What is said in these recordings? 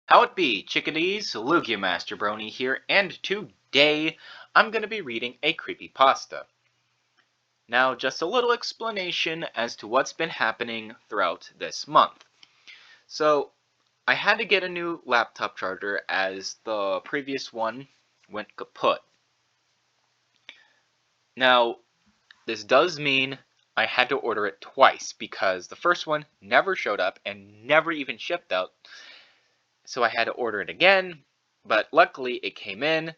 How it be, chickadees? Lugiamaster Brony here, and today I'm going to be reading a creepypasta. Now, just a little explanation as to what's been happening throughout this month. So, I had to get a new laptop charger as the previous one went kaput. Now, this does mean I had to order it twice because the first one never showed up and never even shipped out. So I had to order it again, but luckily it came in.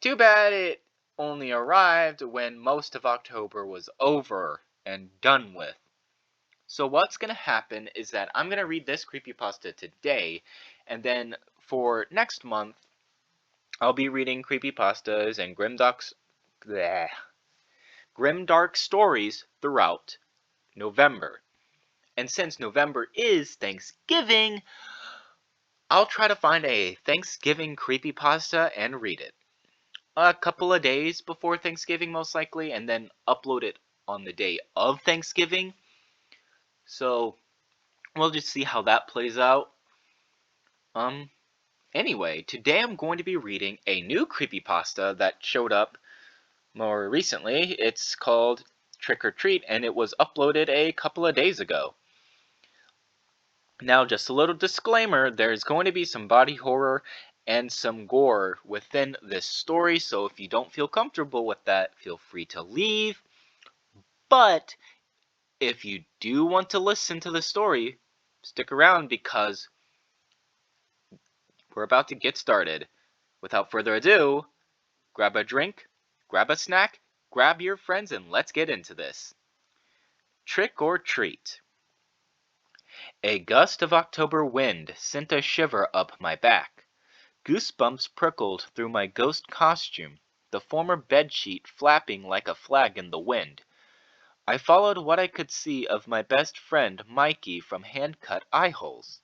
Too bad it only arrived when most of October was over and done with. So what's going to happen is that I'm going to read this creepypasta today, and then for next month, I'll be reading creepypastas and grimdark stories throughout November. And since November is Thanksgiving, I'll try to find a Thanksgiving creepypasta and read it a couple of days before Thanksgiving, most likely, and then upload it on the day of Thanksgiving. So we'll just see how that plays out. Anyway, today I'm going to be reading a new creepypasta that showed up more recently. It's called Trick or Treat, and it was uploaded a couple of days ago. Now, just a little disclaimer, there's going to be some body horror and some gore within this story, so if you don't feel comfortable with that, feel free to leave. But if you do want to listen to the story, stick around because we're about to get started. Without further ado, grab a drink, grab a snack, grab your friends, and let's get into this. Trick or Treat. A gust of October wind sent a shiver up my back. Goosebumps prickled through my ghost costume, the former bedsheet flapping like a flag in the wind. I followed what I could see of my best friend Mikey from hand-cut eye-holes.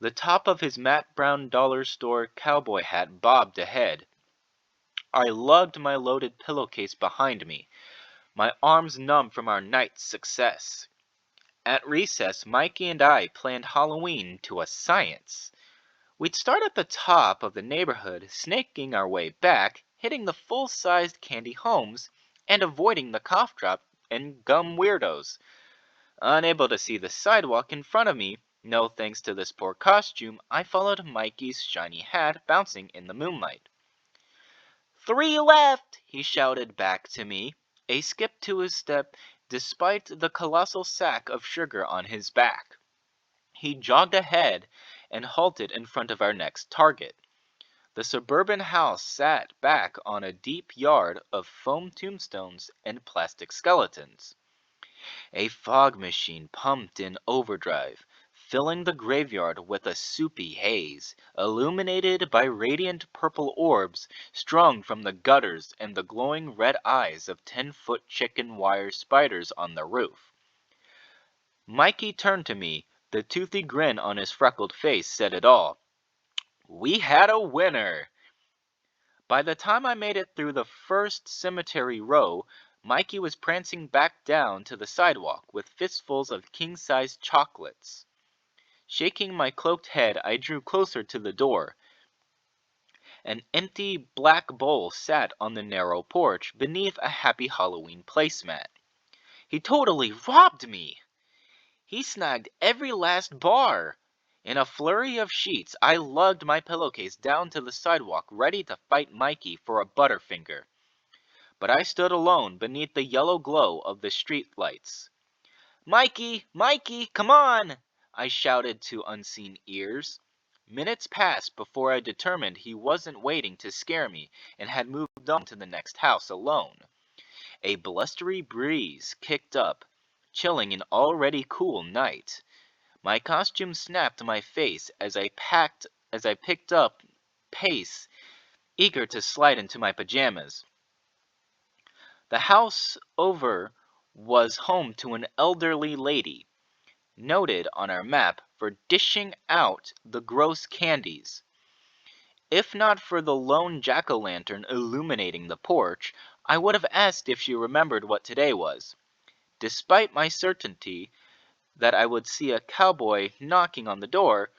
The top of his matte brown dollar store cowboy hat bobbed ahead. I lugged my loaded pillowcase behind me, my arms numb from our night's success. At recess, Mikey and I planned Halloween to a science. We'd start at the top of the neighborhood, snaking our way back, hitting the full-sized candy homes, and avoiding the cough drop and gum weirdos. Unable to see the sidewalk in front of me, no thanks to this poor costume, I followed Mikey's shiny hat bouncing in the moonlight. 3 left, he shouted back to me, a skip to his step despite the colossal sack of sugar on his back. He jogged ahead and halted in front of our next target. The suburban house sat back on a deep yard of foam tombstones and plastic skeletons. A fog machine pumped in overdrive, filling the graveyard with a soupy haze, illuminated by radiant purple orbs strung from the gutters and the glowing red eyes of 10-foot chicken wire spiders on the roof. Mikey turned to me. The toothy grin on his freckled face said it all. We had a winner! By the time I made it through the first cemetery row, Mikey was prancing back down to the sidewalk with fistfuls of king-sized chocolates. Shaking my cloaked head, I drew closer to the door. An empty black bowl sat on the narrow porch beneath a Happy Halloween placemat. He totally robbed me! He snagged every last bar. In a flurry of sheets, I lugged my pillowcase down to the sidewalk, ready to fight Mikey for a Butterfinger. But I stood alone beneath the yellow glow of the street lights. Mikey! Mikey! Come on! I shouted to unseen ears. Minutes passed before I determined he wasn't waiting to scare me and had moved on to the next house alone. A blustery breeze kicked up, chilling an already cool night. My costume snapped my face as I picked up pace, eager to slide into my pajamas. The house over was home to an elderly lady, noted on our map for dishing out the gross candies. If not for the lone jack-o'-lantern illuminating the porch, I would have asked if she remembered what today was. Despite my certainty that I would see a cowboy knocking on the door,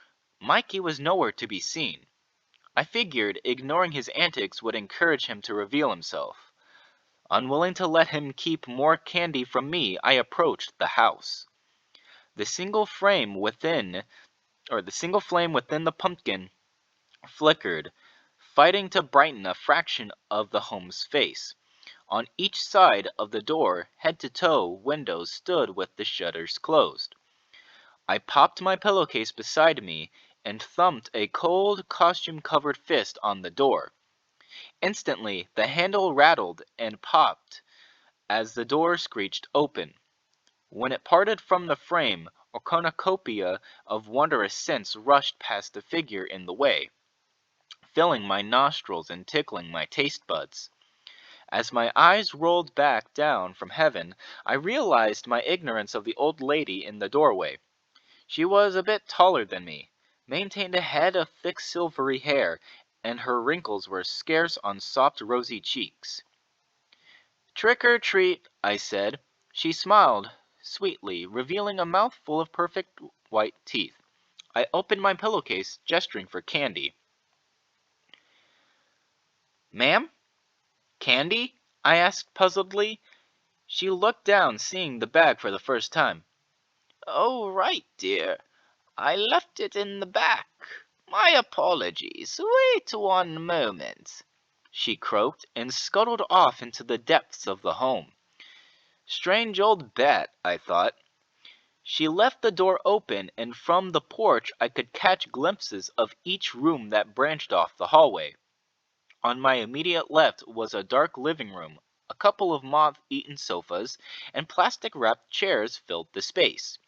Mikey was nowhere to be seen. I figured ignoring his antics would encourage him to reveal himself. Unwilling to let him keep more candy from me, I approached the house. The single flame within the pumpkin flickered, fighting to brighten a fraction of the home's face. On each side of the door, head to toe, windows stood with the shutters closed. I popped my pillowcase beside me and thumped a cold, costume-covered fist on the door. Instantly, the handle rattled and popped as the door screeched open. When it parted from the frame, a cornucopia of wondrous scents rushed past the figure in the way, filling my nostrils and tickling my taste buds. As my eyes rolled back down from heaven, I realized my ignorance of the old lady in the doorway. She was a bit taller than me, maintained a head of thick silvery hair, and her wrinkles were scarce on soft rosy cheeks. "Trick or treat," I said. She smiled sweetly, revealing a mouthful of perfect white teeth. I opened my pillowcase, gesturing for candy. "Ma'am? Candy?" I asked puzzledly. She looked down, seeing the bag for the first time. "Oh, right, dear. I left it in the back. My apologies. Wait one moment," she croaked, and scuttled off into the depths of the home. Strange old bat, I thought. She left the door open, and from the porch I could catch glimpses of each room that branched off the hallway. On my immediate left was a dark living room. A couple of moth-eaten sofas and plastic-wrapped chairs filled the space.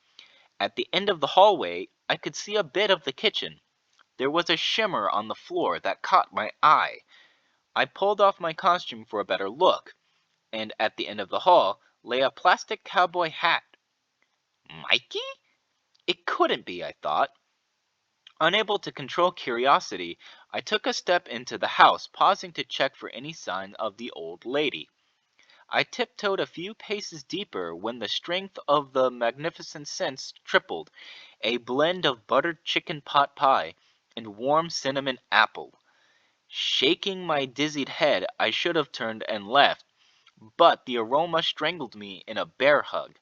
At the end of the hallway, I could see a bit of the kitchen. There was a shimmer on the floor that caught my eye. I pulled off my costume for a better look, and at the end of the hall lay a plastic cowboy hat. Mikey? It couldn't be, I thought. Unable to control curiosity, I took a step into the house, pausing to check for any sign of the old lady. I tiptoed a few paces deeper when the strength of the magnificent scents tripled, a blend of buttered chicken pot pie and warm cinnamon apple. Shaking my dizzied head, I should have turned and left, but the aroma strangled me in a bear hug.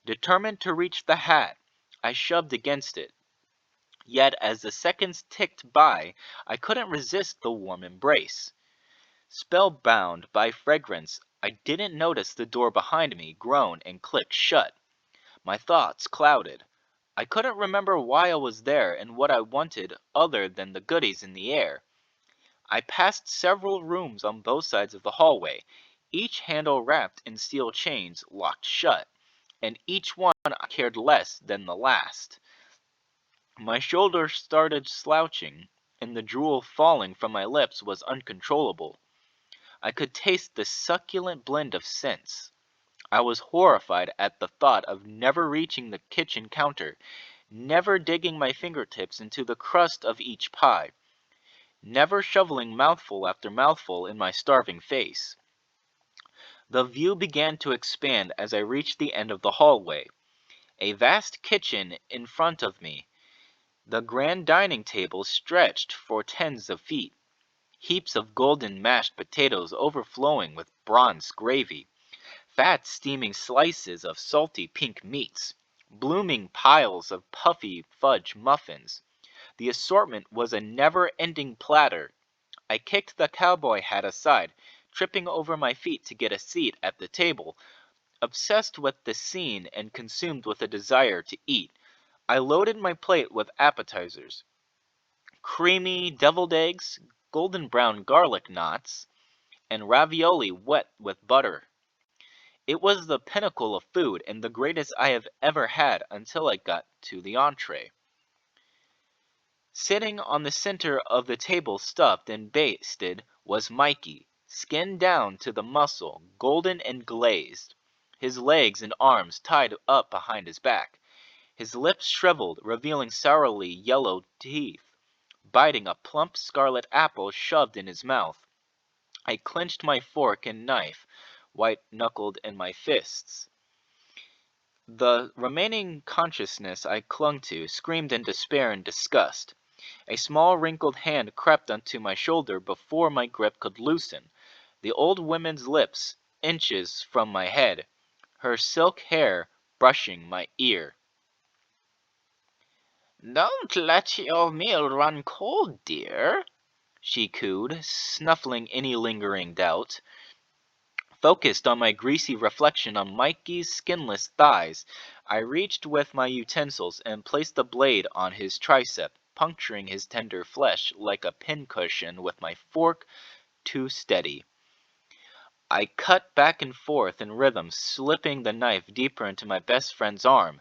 Determined to reach the hat, I shoved against it. Yet as the seconds ticked by, I couldn't resist the warm embrace. Spellbound by fragrance, I didn't notice the door behind me groan and click shut. My thoughts clouded. I couldn't remember why I was there and what I wanted other than the goodies in the air. I passed several rooms on both sides of the hallway, each handle wrapped in steel chains locked shut, and each one I cared less than the last. My shoulders started slouching, and the drool falling from my lips was uncontrollable. I could taste the succulent blend of scents. I was horrified at the thought of never reaching the kitchen counter, never digging my fingertips into the crust of each pie, never shoveling mouthful after mouthful in my starving face. The view began to expand as I reached the end of the hallway. A vast kitchen in front of me. The grand dining table stretched for tens of feet. Heaps of golden mashed potatoes overflowing with bronze gravy. Fat steaming slices of salty pink meats. Blooming piles of puffy fudge muffins. The assortment was a never-ending platter. I kicked the cowboy hat aside, tripping over my feet to get a seat at the table. Obsessed with the scene and consumed with a desire to eat, I loaded my plate with appetizers. Creamy deviled eggs, golden brown garlic knots, and ravioli wet with butter. It was the pinnacle of food and the greatest I have ever had until I got to the entree. Sitting on the center of the table stuffed and basted was Mikey, skinned down to the muscle, golden and glazed, his legs and arms tied up behind his back, his lips shriveled, revealing sourly yellow teeth, biting a plump scarlet apple shoved in his mouth. I clenched my fork and knife, white-knuckled in my fists. The remaining consciousness I clung to screamed in despair and disgust. A small wrinkled hand crept onto my shoulder before my grip could loosen. The old woman's lips, inches from my head, her silk hair brushing my ear. "Don't let your meal run cold, dear," she cooed, snuffling any lingering doubt. Focused on my greasy reflection on Mikey's skinless thighs, I reached with my utensils and placed the blade on his tricep, puncturing his tender flesh like a pincushion with my fork too steady. I cut back and forth in rhythm, slipping the knife deeper into my best friend's arm.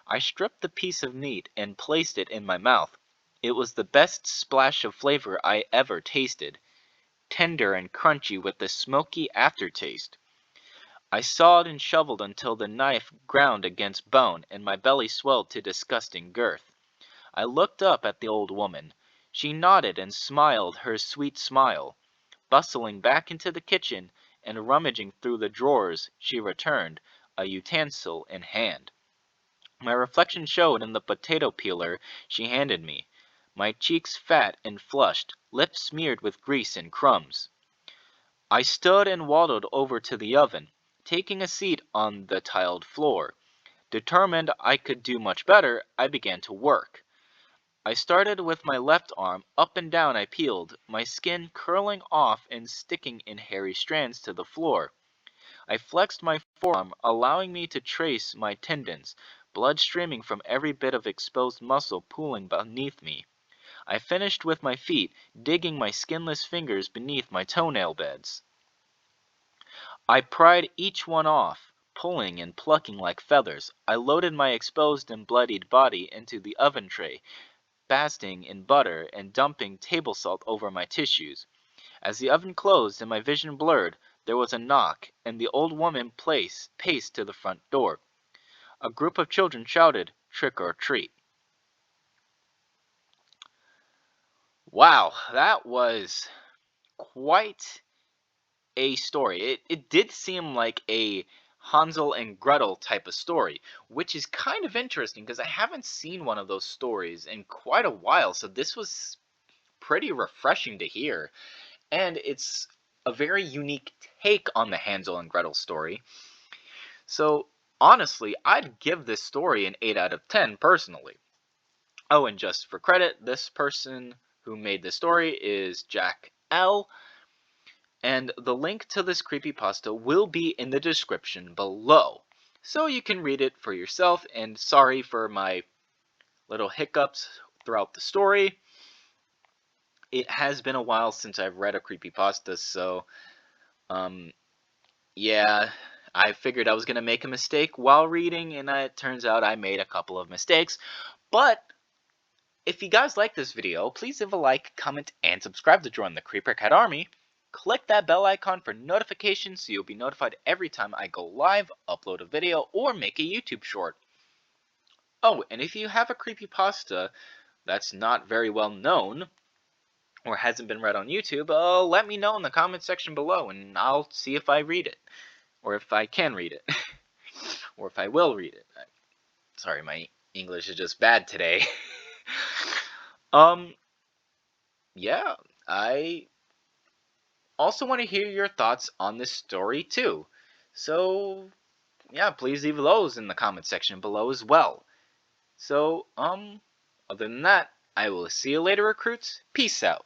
I stripped the piece of meat and placed it in my mouth. It was the best splash of flavor I ever tasted, tender and crunchy with a smoky aftertaste. I sawed and shoveled until the knife ground against bone and my belly swelled to disgusting girth. I looked up at the old woman. She nodded and smiled her sweet smile. Bustling back into the kitchen and rummaging through the drawers, she returned, a utensil in hand. My reflection showed in the potato peeler she handed me, my cheeks fat and flushed, lips smeared with grease and crumbs. I stood and waddled over to the oven, taking a seat on the tiled floor. Determined I could do much better, I began to work. I started with my left arm, up and down I peeled, my skin curling off and sticking in hairy strands to the floor. I flexed my forearm, allowing me to trace my tendons, blood streaming from every bit of exposed muscle pooling beneath me. I finished with my feet, digging my skinless fingers beneath my toenail beds. I pried each one off, pulling and plucking like feathers. I loaded my exposed and bloodied body into the oven tray, basting in butter and dumping table salt over my tissues. As the oven closed and my vision blurred, there was a knock, and the old woman paced to the front door. A group of children shouted, "Trick or treat." Wow, that was quite a story. It did seem like a Hansel and Gretel type of story, which is kind of interesting because I haven't seen one of those stories in quite a while, so this was pretty refreshing to hear. And it's a very unique take on the Hansel and Gretel story. So, honestly, I'd give this story an 8 out of 10 personally. Oh, and just for credit, this person who made this story is Jack L. And the link to this creepypasta will be in the description below, so you can read it for yourself. And sorry for my little hiccups throughout the story. It has been a while since I've read a creepypasta, so yeah, I figured I was going to make a mistake while reading, and it turns out I made a couple of mistakes. But if you guys like this video, please leave a like, comment, and subscribe to join the Creeper Cat Army. Click that bell icon for notifications so you'll be notified every time I go live, upload a video, or make a YouTube short. Oh, and if you have a creepypasta that's not very well known, or hasn't been read on YouTube, let me know in the comment section below, and I'll see if I read it. Or if I can read it. Or if I will read it. Sorry, my English is just bad today. Yeah, I also want to hear your thoughts on this story too. So, yeah, please leave those in the comment section below as well. So, other than that, I will see you later, recruits. Peace out.